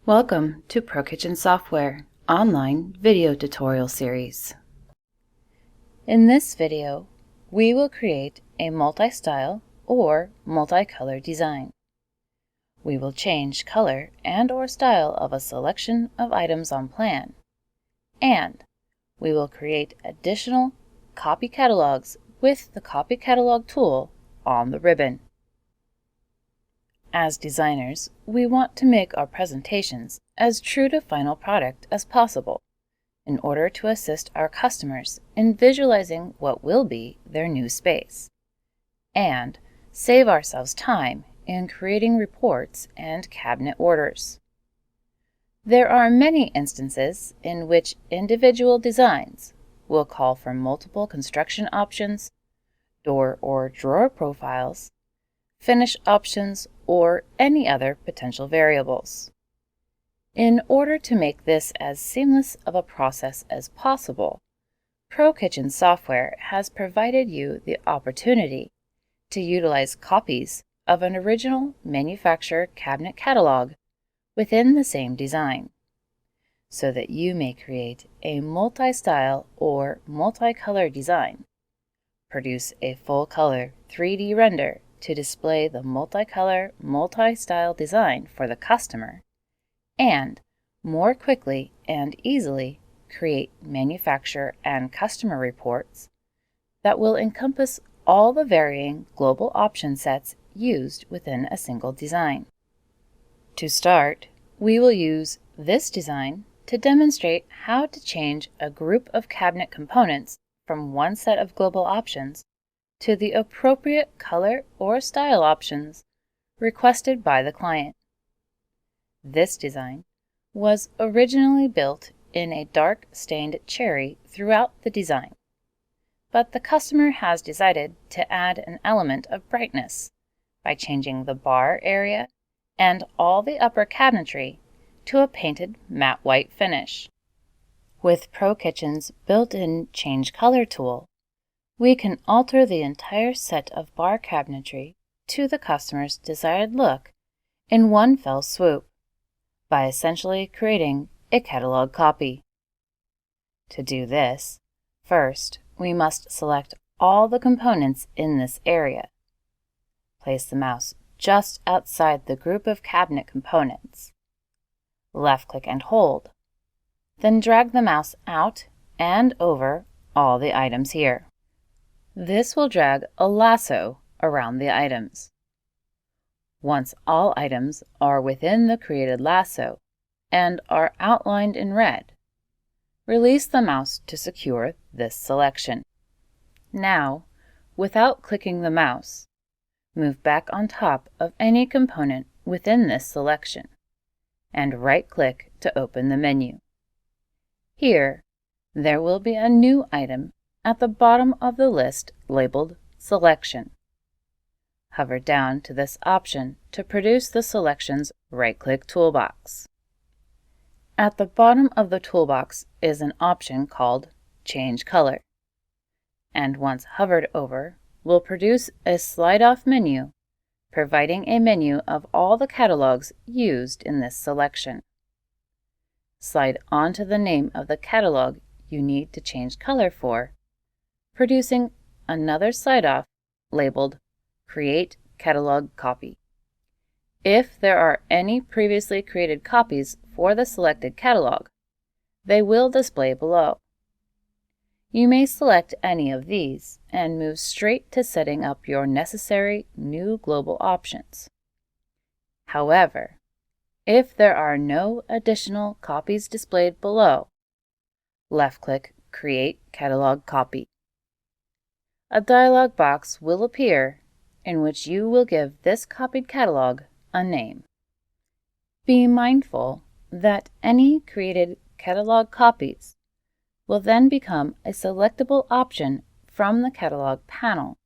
Welcome to ProKitchen Software online video tutorial series. In this video, we will create a multi-style or multicolor design. We will change color and/or style of a selection of items on plan, and we will create additional copy catalogs with the Copy Catalog tool on the ribbon. As designers, we want to make our presentations as true to final product as possible in order to assist our customers in visualizing what will be their new space, and save ourselves time in creating reports and cabinet orders. There are many instances in which individual designs will call for multiple construction options, door or drawer profiles, finish options, or any other potential variables. In order to make this as seamless of a process as possible, ProKitchen Software has provided you the opportunity to utilize copies of an original manufacturer cabinet catalog within the same design, so that you may create a multi-style or multicolor design, produce a full-color 3D render to display the multicolor, multi-style design for the customer, and more quickly and easily create manufacturer and customer reports that will encompass all the varying global option sets used within a single design. To start, we will use this design to demonstrate how to change a group of cabinet components from one set of global options to the appropriate color or style options requested by the client. This design was originally built in a dark stained cherry throughout the design, but the customer has decided to add an element of brightness by changing the bar area and all the upper cabinetry to a painted matte white finish. With ProKitchen's built-in Change Color tool, we can alter the entire set of bar cabinetry to the customer's desired look in one fell swoop by essentially creating a catalog copy. To do this, first we must select all the components in this area. Place the mouse just outside the group of cabinet components. Left-click and hold. Then drag the mouse out and over all the items here. This will drag a lasso around the items. Once all items are within the created lasso and are outlined in red, release the mouse to secure this selection. Now, without clicking the mouse, move back on top of any component within this selection and right-click to open the menu. Here, there will be a new item at the bottom of the list labeled Selection. Hover down to this option to produce the selection's right-click toolbox. At the bottom of the toolbox is an option called Change Color, and once hovered over, will produce a slide-off menu, providing a menu of all the catalogs used in this selection. Slide onto the name of the catalog you need to change color for, producing another slide-off labeled Create Catalog Copy. If there are any previously created copies for the selected catalog, they will display below. You may select any of these and move straight to setting up your necessary new global options. However, if there are no additional copies displayed below, left-click Create Catalog Copy. A dialog box will appear in which you will give this copied catalog a name. Be mindful that any created catalog copies will then become a selectable option from the catalog panel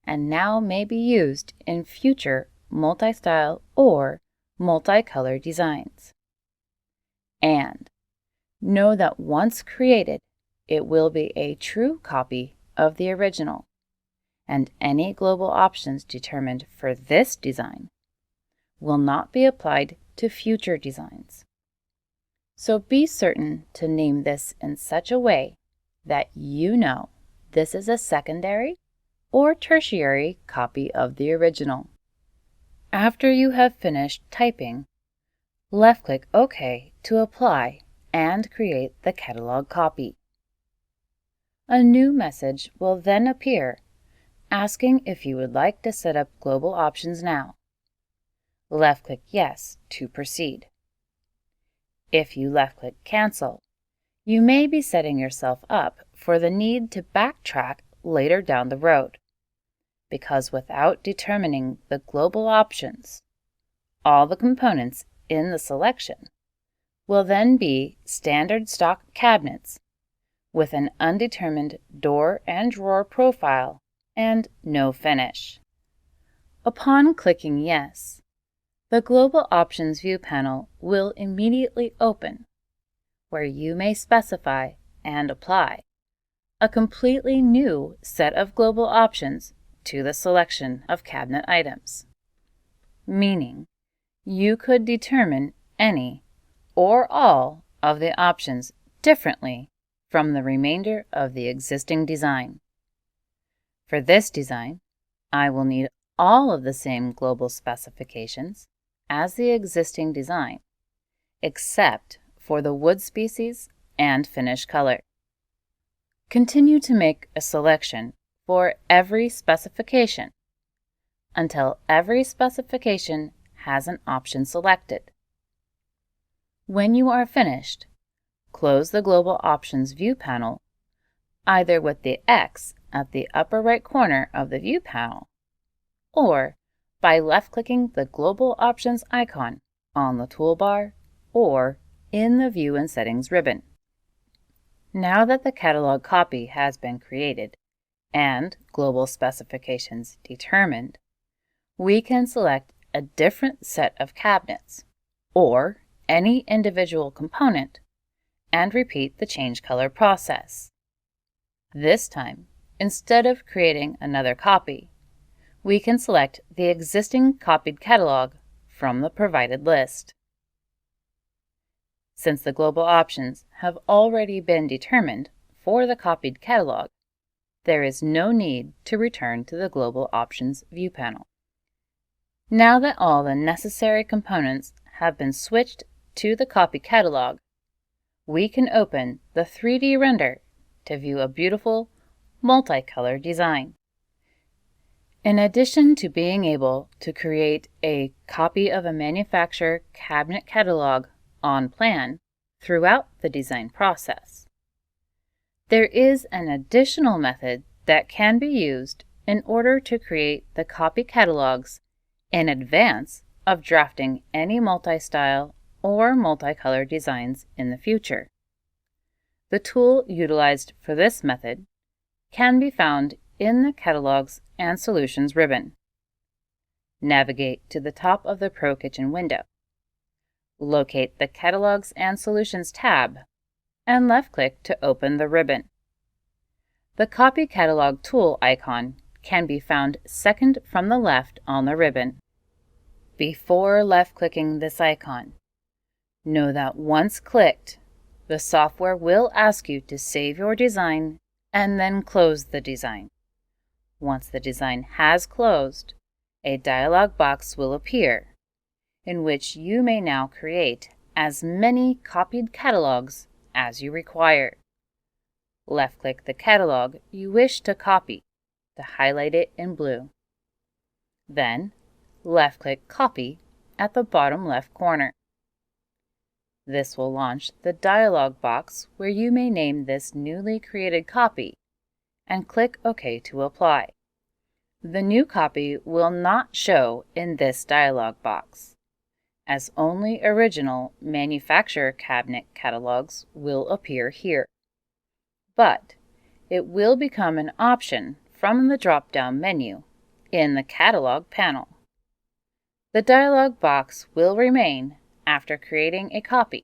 and now may be used in future multi-style or multicolor designs. And know that once created, it will be a true copy of the original, and any global options determined for this design will not be applied to future designs. So be certain to name this in such a way that you know this is a secondary or tertiary copy of the original. After you have finished typing, left-click OK to apply and create the catalog copy. A new message will then appear asking if you would like to set up global options now. Left-click Yes to proceed. If you left-click Cancel, you may be setting yourself up for the need to backtrack later down the road, because without determining the global options, all the components in the selection will then be standard stock cabinets with an undetermined door and drawer profile and no finish. Upon clicking Yes, the Global Options View panel will immediately open, where you may specify and apply a completely new set of global options to the selection of cabinet items, meaning you could determine any or all of the options differently from the remainder of the existing design. For this design, I will need all of the same global specifications as the existing design, except for the wood species and finish color. Continue to make a selection for every specification until every specification has an option selected. When you are finished, close the Global Options View panel either with the X at the upper right corner of the View panel or by left-clicking the Global Options icon on the toolbar or in the View and Settings ribbon. Now that the catalog copy has been created and global specifications determined, we can select a different set of cabinets or any individual component and repeat the change color process. This time, instead of creating another copy, we can select the existing copied catalog from the provided list. Since the global options have already been determined for the copied catalog, there is no need to return to the Global Options View panel. Now that all the necessary components have been switched to the copy catalog, we can open the 3D render to view a beautiful multicolor design. In addition to being able to create a copy of a manufacturer cabinet catalog on plan throughout the design process, there is an additional method that can be used in order to create the copy catalogs in advance of drafting any multi-style or multicolor designs in the future. The tool utilized for this method can be found in the Catalogs and Solutions ribbon. Navigate to the top of the Pro Kitchen window. Locate the Catalogs and Solutions tab and left-click to open the ribbon. The Copy Catalog tool icon can be found second from the left on the ribbon. Before left-clicking this icon, know that once clicked, the software will ask you to save your design and then close the design. Once the design has closed, a dialog box will appear, in which you may now create as many copied catalogs as you require. Left-click the catalog you wish to copy to highlight it in blue. Then, left-click Copy at the bottom left corner. This will launch the dialog box where you may name this newly created copy and click OK to apply. The new copy will not show in this dialog box, as only original manufacturer cabinet catalogs will appear here. But it will become an option from the drop-down menu in the Catalog panel. The dialog box will remain after creating a copy,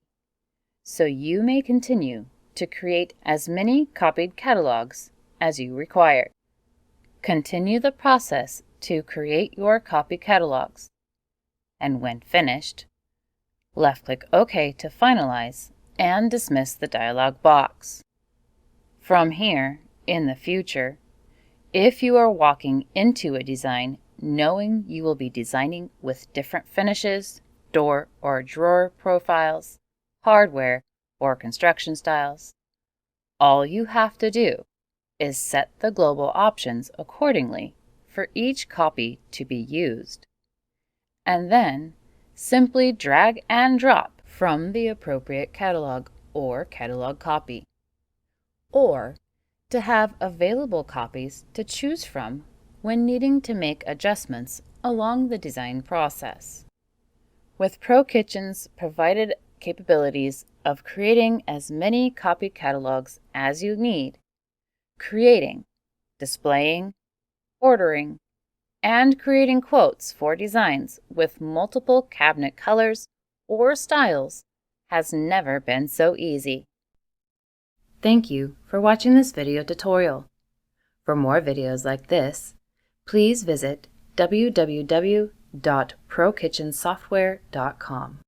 so you may continue to create as many copied catalogs as you require. Continue the process to create your copy catalogs, and when finished, Left-click OK to finalize and dismiss the dialog box. From here, in the future, if you are walking into a design knowing you will be designing with different finishes, door or drawer profiles, hardware, or construction styles, all you have to do is set the global options accordingly for each copy to be used, and then simply drag and drop from the appropriate catalog or catalog copy, or to have available copies to choose from when needing to make adjustments along the design process. With ProKitchen's provided capabilities of creating as many copy catalogs as you need, creating, displaying, ordering, and creating quotes for designs with multiple cabinet colors or styles has never been so easy. Thank you for watching this video tutorial. For more videos like this, please visit www.prokitchensoftware.com.